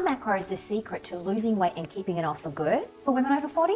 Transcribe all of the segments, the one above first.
macros the secret to losing weight and keeping it off for good for women over 40?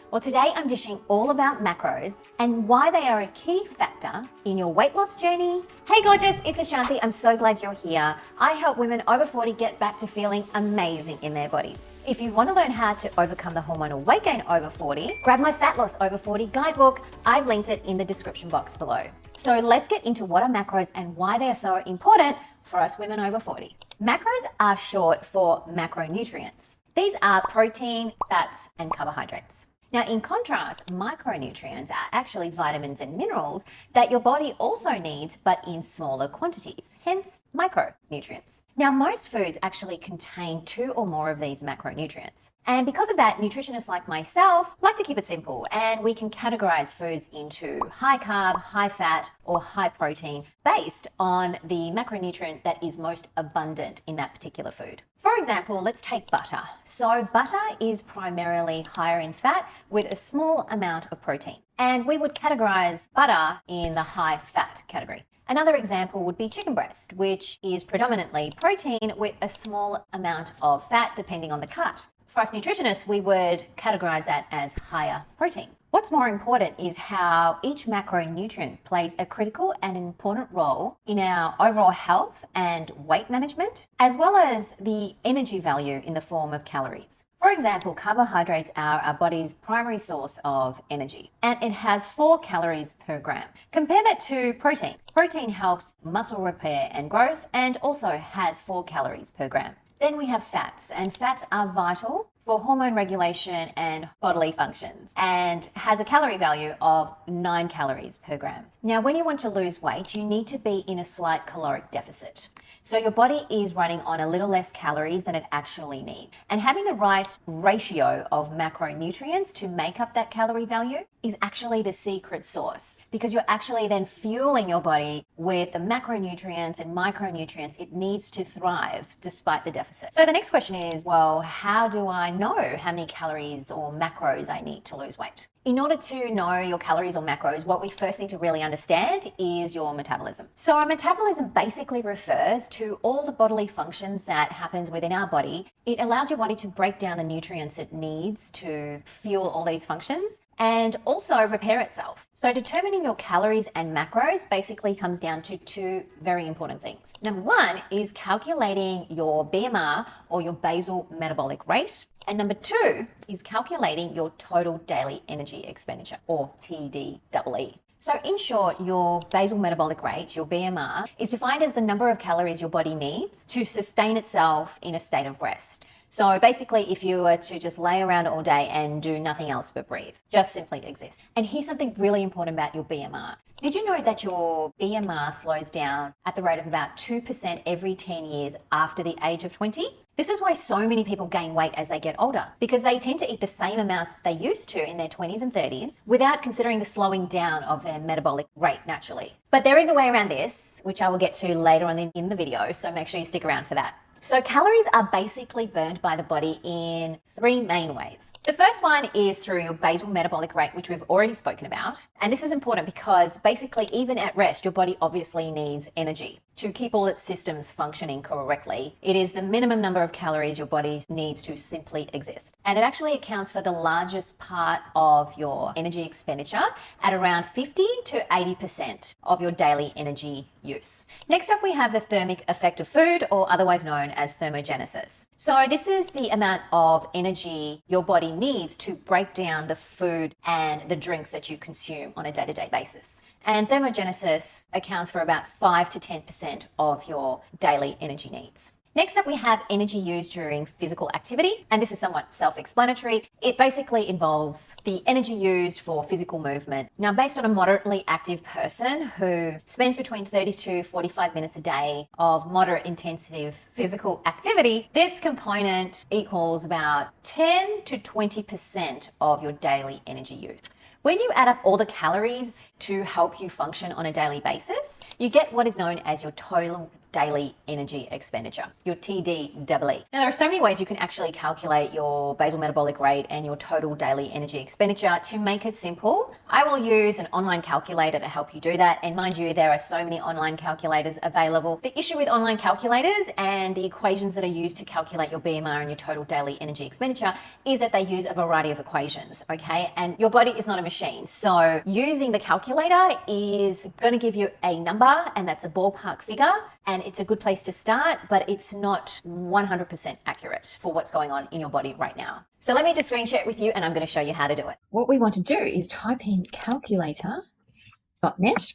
Well, today I'm dishing all about macros and why they are a key factor in your weight loss journey. Hey gorgeous, it's Ashanti. I'm so glad you're here. I help women over 40 get back to feeling amazing in their bodies. If you want to learn how to overcome the hormonal weight gain over 40, grab my FatLoss over 40 guidebook. I've linked it in the description box below. So let's get into what are macros and why they are so important for us women over 40. Macros are short for macronutrients. These are protein, fats, and carbohydrates. Now, in contrast, micronutrients are actually vitamins and minerals that your body also needs, but in smaller quantities, hence micronutrients. Now, most foods actually contain 2 or more of these macronutrients. And because of that, nutritionists like myself like to keep it simple, and we can categorize foods into high carb, high fat, or high protein based on the macronutrient that is most abundant in that particular food. For example, let's take butter. So butter is primarily higher in fat with a small amount of protein. And we would categorize butter in the high fat category. Another example would be chicken breast, which is predominantly protein with a small amount of fat depending on the cut. For us nutritionists, we would categorize that as higher protein. What's more important is how each macronutrient plays a critical and important role in our overall health and weight management, as well as the energy value in the form of calories. For example, carbohydrates are our body's primary source of energy, and it has 4 calories per gram. Compare that to protein. Protein helps muscle repair and growth and also has 4 calories per gram. Then we have fats, and fats are vital for hormone regulation and bodily functions and has a calorie value of 9 calories per gram. Now, when you want to lose weight, you need to be in a slight caloric deficit. So your body is running on a little less calories than it actually needs. And having the right ratio of macronutrients to make up that calorie value is actually the secret sauce, because you're actually then fueling your body with the macronutrients and micronutrients it needs to thrive despite the deficit. So the next question is, well, how do I know how many calories or macros I need to lose weight? In order to know your calories or macros, what we first need to really understand is your metabolism. So our metabolism basically refers to all the bodily functions that happens within our body. It allows your body to break down the nutrients it needs to fuel all these functions and also repair itself. So determining your calories and macros basically comes down to 2 very important things. Number 1 is calculating your BMR or your basal metabolic rate. And number 2 is calculating your total daily energy expenditure, or TDEE. So in short, your basal metabolic rate, your BMR, is defined as the number of calories your body needs to sustain itself in a state of rest. So basically, if you were to just lay around all day and do nothing else but breathe, just simply exist. And here's something really important about your BMR. Did you know that your BMR slows down at the rate of about 2% every 10 years after the age of 20? This is why so many people gain weight as they get older, because they tend to eat the same amounts that they used to in their 20s and 30s without considering the slowing down of their metabolic rate naturally. But there is a way around this, which I will get to later on in the video, so make sure you stick around for that. So calories are basically burned by the body in 3 main ways. The first one is through your basal metabolic rate, which we've already spoken about. And this is important because basically even at rest, your body obviously needs energy to keep all its systems functioning correctly. It is the minimum number of calories your body needs to simply exist. And it actually accounts for the largest part of your energy expenditure at around 50 to 80% of your daily energy use. Next up, we have the thermic effect of food, or otherwise known as thermogenesis. So this is the amount of energy your body needs to break down the food and the drinks that you consume on a day-to-day basis. And thermogenesis accounts for about 5 to 10% of your daily energy needs. Next up, we have energy used during physical activity, and this is somewhat self-explanatory. It basically involves the energy used for physical movement. Now, based on a moderately active person who spends between 30 to 45 minutes a day of moderate intensive physical activity, this component equals about 10 to 20% of your daily energy use. When you add up all the calories to help you function on a daily basis, you get what is known as your total daily energy expenditure, your TDEE. Now, there are so many ways you can actually calculate your basal metabolic rate and your total daily energy expenditure. To make it simple, I will use an online calculator to help you do that. And mind you, there are so many online calculators available. The issue with online calculators and the equations that are used to calculate your BMR and your total daily energy expenditure is that they use a variety of equations, okay? And your body is not a machine. So using the calculator is going to give you a number, and that's a ballpark figure, and it's a good place to start, but it's not 100% accurate for what's going on in your body right now. So let me just screen share it with you, and I'm going to show you how to do it. What we want to do is type in calculator.net,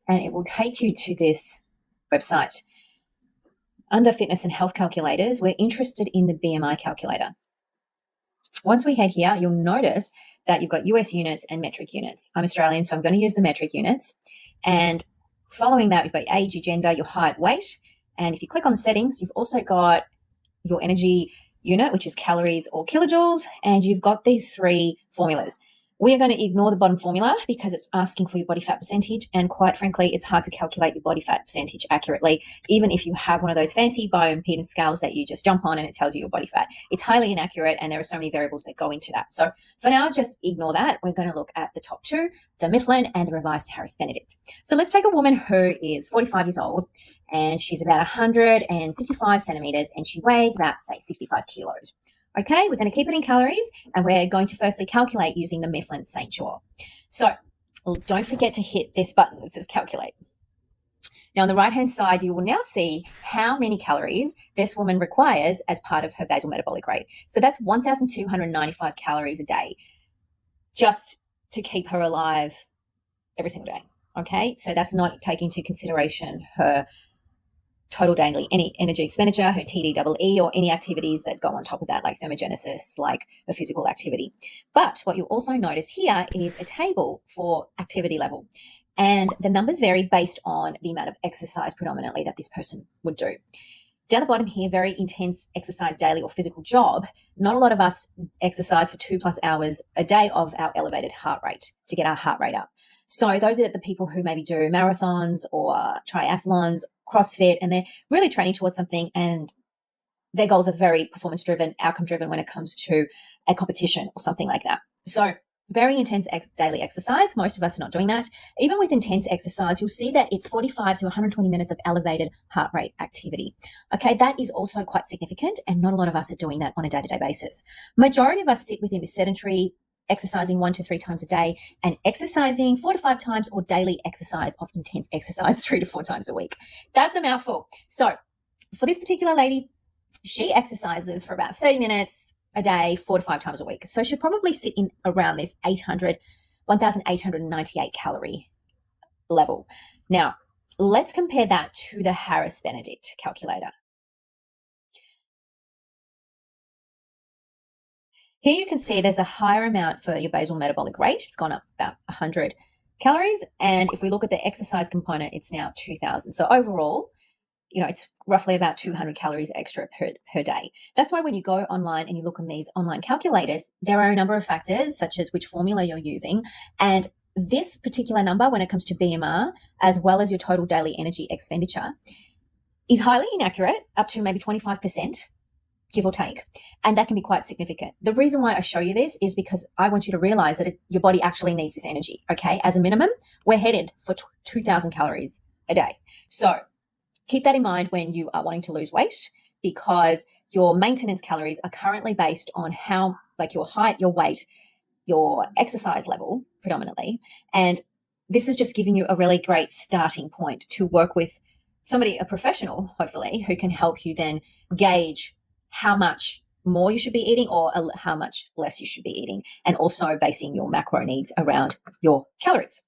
and it will take you to this website. Under fitness and health calculators, we're interested in the BMI calculator. Once we head here, you'll notice that you've got US units and metric units. I'm Australian, so I'm going to use the metric units. And following that, you've got your age, your gender, your height, weight. And if you click on the settings, you've also got your energy unit, which is calories or kilojoules. And you've got these three formulas. We are going to ignore the bottom formula because it's asking for your body fat percentage. And quite frankly, it's hard to calculate your body fat percentage accurately, even if you have one of those fancy bioimpedance scales that you just jump on and it tells you your body fat. It's highly inaccurate, and there are so many variables that go into that. So for now, just ignore that. We're going to look at the top two, the Mifflin and the revised Harris-Benedict. So let's take a woman who is 45 years old, and she's about 165 centimeters, and she weighs about, say, 65 kilos. Okay, we're going to keep it in calories, and we're going to firstly calculate using the Mifflin St. Jean. So don't forget to hit this button that says calculate. Now, on the right-hand side, you will now see how many calories this woman requires as part of her basal metabolic rate. So that's 1,295 calories a day just to keep her alive every single day. Okay, so that's not taking into consideration her total daily energy expenditure, her TDEE, or any activities that go on top of that, like thermogenesis, like a physical activity. But what you'll also notice here is a table for activity level. And the numbers vary based on the amount of exercise predominantly that this person would do. Down the bottom here, very intense exercise daily or physical job. Not a lot of us exercise for 2+ hours a day of our elevated heart rate to get our heart rate up. So those are the people who maybe do marathons or triathlons, CrossFit, and they're really training towards something, and their goals are very performance-driven, outcome-driven when it comes to a competition or something like that. So very intense daily exercise. Most of us are not doing that. Even with intense exercise, you'll see that it's 45 to 120 minutes of elevated heart rate activity. Okay, that is also quite significant, and not a lot of us are doing that on a day-to-day basis. Majority of us sit within the sedentary, exercising 1 to 3 times a day, and exercising 4 to 5 times, or daily exercise of intense exercise 3 to 4 times a week. That's a mouthful. So for this particular lady, she exercises for about 30 minutes a day, 4 to 5 times a week. So she'll probably sit in around this 1,898 calorie level. Now, let's compare that to the Harris-Benedict calculator. Here you can see there's a higher amount for your basal metabolic rate. It's gone up about 100 calories. And if we look at the exercise component, it's now 2,000. So overall, it's roughly about 200 calories extra per day. That's why when you go online and you look on these online calculators, there are a number of factors, such as which formula you're using. And this particular number, when it comes to BMR, as well as your total daily energy expenditure, is highly inaccurate, up to maybe 25%. Give or take, and that can be quite significant. The reason why I show you this is because I want you to realize that your body actually needs this energy, okay? As a minimum, we're headed for 2,000 calories a day. So keep that in mind when you are wanting to lose weight, because your maintenance calories are currently based on how, like, your height, your weight, your exercise level predominantly, and this is just giving you a really great starting point to work with somebody, a professional, hopefully, who can help you then gauge how much more you should be eating or how much less you should be eating, and also basing your macro needs around your calories.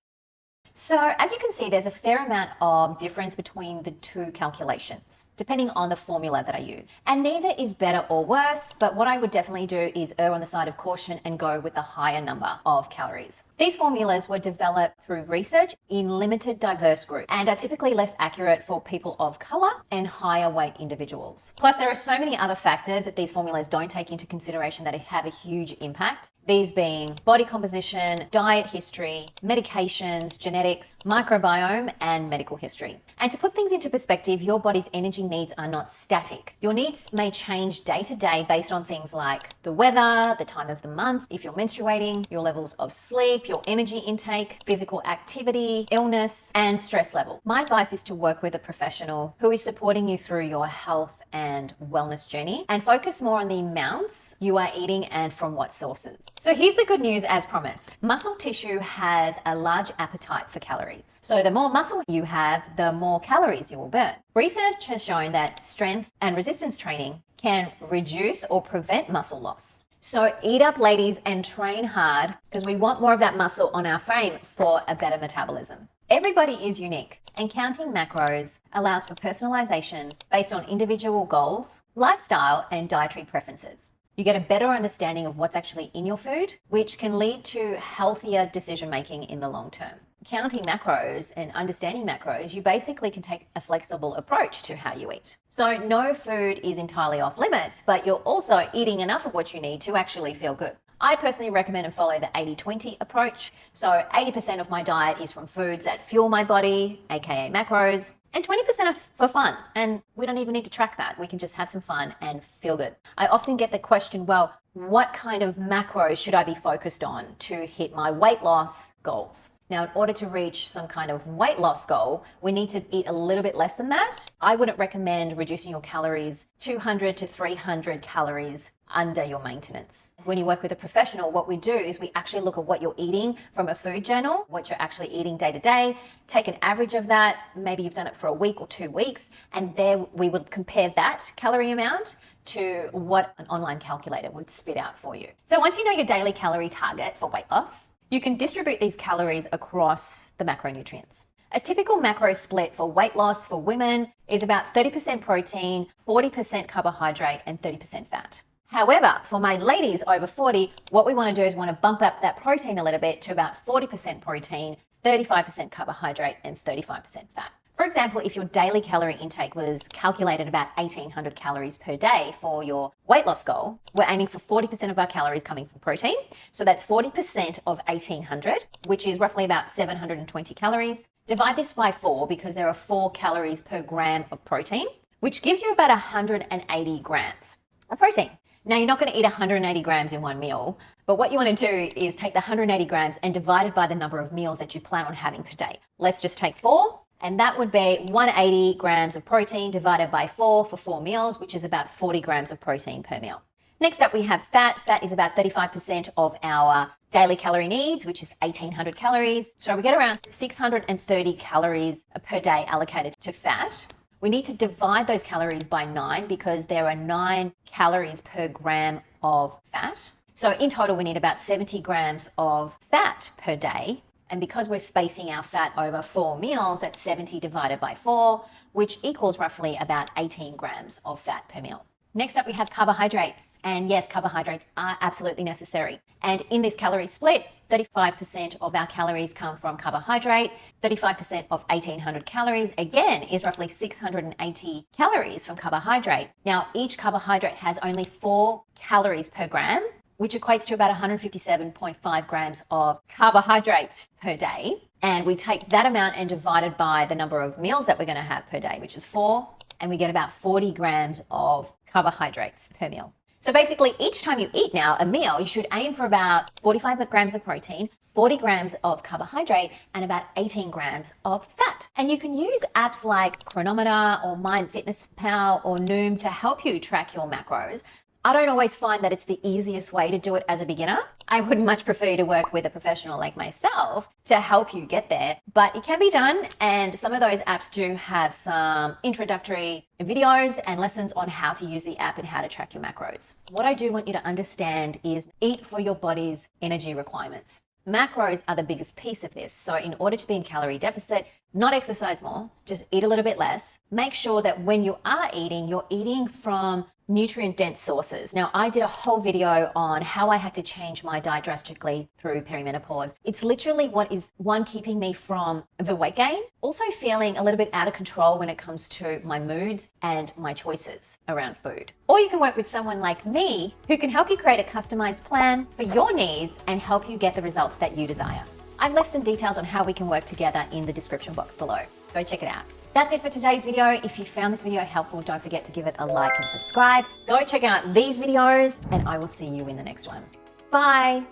So as you can see, there's a fair amount of difference between the two calculations. depending on the formula that I use. And neither is better or worse, but what I would definitely do is err on the side of caution and go with the higher number of calories. These formulas were developed through research in limited diverse groups and are typically less accurate for people of color and higher weight individuals. Plus, there are so many other factors that these formulas don't take into consideration that have a huge impact. These being body composition, diet history, medications, genetics, microbiome, and medical history. And to put things into perspective, your body's energy needs are not static. Your needs may change day to day based on things like the weather, the time of the month, if you're menstruating, your levels of sleep, your energy intake, physical activity, illness, and stress level. My advice is to work with a professional who is supporting you through your health and wellness journey and focus more on the amounts you are eating and from what sources. So here's the good news as promised. Muscle tissue has a large appetite for calories. So the more muscle you have, the more calories you will burn. Research has shown that strength and resistance training can reduce or prevent muscle loss. So eat up, ladies, and train hard because we want more of that muscle on our frame for a better metabolism. Everybody is unique, and counting macros allows for personalization based on individual goals, lifestyle, and dietary preferences. You get a better understanding of what's actually in your food, which can lead to healthier decision making in the long term. Counting macros and understanding macros, you basically can take a flexible approach to how you eat. So no food is entirely off limits, but you're also eating enough of what you need to actually feel good. I personally recommend and follow the 80-20 approach. So 80% of my diet is from foods that fuel my body, aka macros, and 20% is for fun. And we don't even need to track that. We can just have some fun and feel good. I often get the question, well, what kind of macros should I be focused on to hit my weight loss goals? Now, in order to reach some kind of weight loss goal, we need to eat a little bit less than that. I wouldn't recommend reducing your calories 200 to 300 calories under your maintenance. When you work with a professional, what we do is we actually look at what you're eating from a food journal, what you're actually eating day to day, take an average of that. Maybe you've done it for a week or 2 weeks, and there we would compare that calorie amount to what an online calculator would spit out for you. So once you know your daily calorie target for weight loss, you can distribute these calories across the macronutrients. A typical macro split for weight loss for women is about 30% protein, 40% carbohydrate, and 30% fat. However, for my ladies over 40, what we want to do is want to bump up that protein a little bit to about 40% protein, 35% carbohydrate, and 35% fat. For example, if your daily calorie intake was calculated about 1,800 calories per day for your weight loss goal, we're aiming for 40% of our calories coming from protein. So that's 40% of 1,800, which is roughly about 720 calories. Divide this by 4 because there are 4 calories per gram of protein, which gives you about 180 grams of protein. Now, you're not going to eat 180 grams in one meal, but what you want to do is take the 180 grams and divide it by the number of meals that you plan on having per day. Let's just take 4. And that would be 180 grams of protein divided by 4 for 4 meals, which is about 40 grams of protein per meal. Next up, we have fat. Fat is about 35% of our daily calorie needs, which is 1,800 calories. So we get around 630 calories per day allocated to fat. We need to divide those calories by 9 because there are 9 calories per gram of fat. So in total, we need about 70 grams of fat per day. And because we're spacing our fat over 4 meals, that's 70 divided by 4, which equals roughly about 18 grams of fat per meal. Next up, we have carbohydrates. And yes, carbohydrates are absolutely necessary. And in this calorie split, 35% of our calories come from carbohydrate, 35% of 1,800 calories, again, is roughly 680 calories from carbohydrate. Now, each carbohydrate has only 4 calories per gram, which equates to about 157.5 grams of carbohydrates per day. And we take that amount and divide it by the number of meals that we're going to have per day, which is 4, and we get about 40 grams of carbohydrates per meal. So basically, each time you eat now a meal, you should aim for about 45 grams of protein, 40 grams of carbohydrate, and about 18 grams of fat. And you can use apps like Chronometer or MyFitnessPal or Noom to help you track your macros. I don't always find that it's the easiest way to do it as a beginner. I would much prefer to work with a professional like myself to help you get there, but it can be done. And some of those apps do have some introductory videos and lessons on how to use the app and how to track your macros. What I do want you to understand is eat for your body's energy requirements. Macros are the biggest piece of this. So in order to be in calorie deficit, not exercise more, just eat a little bit less. Make sure that when you are eating, you're eating from nutrient-dense sources. Now, I did a whole video on how I had to change my diet drastically through perimenopause. It's literally what is, one, keeping me from the weight gain, also feeling a little bit out of control when it comes to my moods and my choices around food. Or you can work with someone like me who can help you create a customized plan for your needs and help you get the results that you desire. I've left some details on how we can work together in the description box below. Go check it out. That's it for today's video. If you found this video helpful, don't forget to give it a like and subscribe. Go check out these videos, and I will see you in the next one. Bye.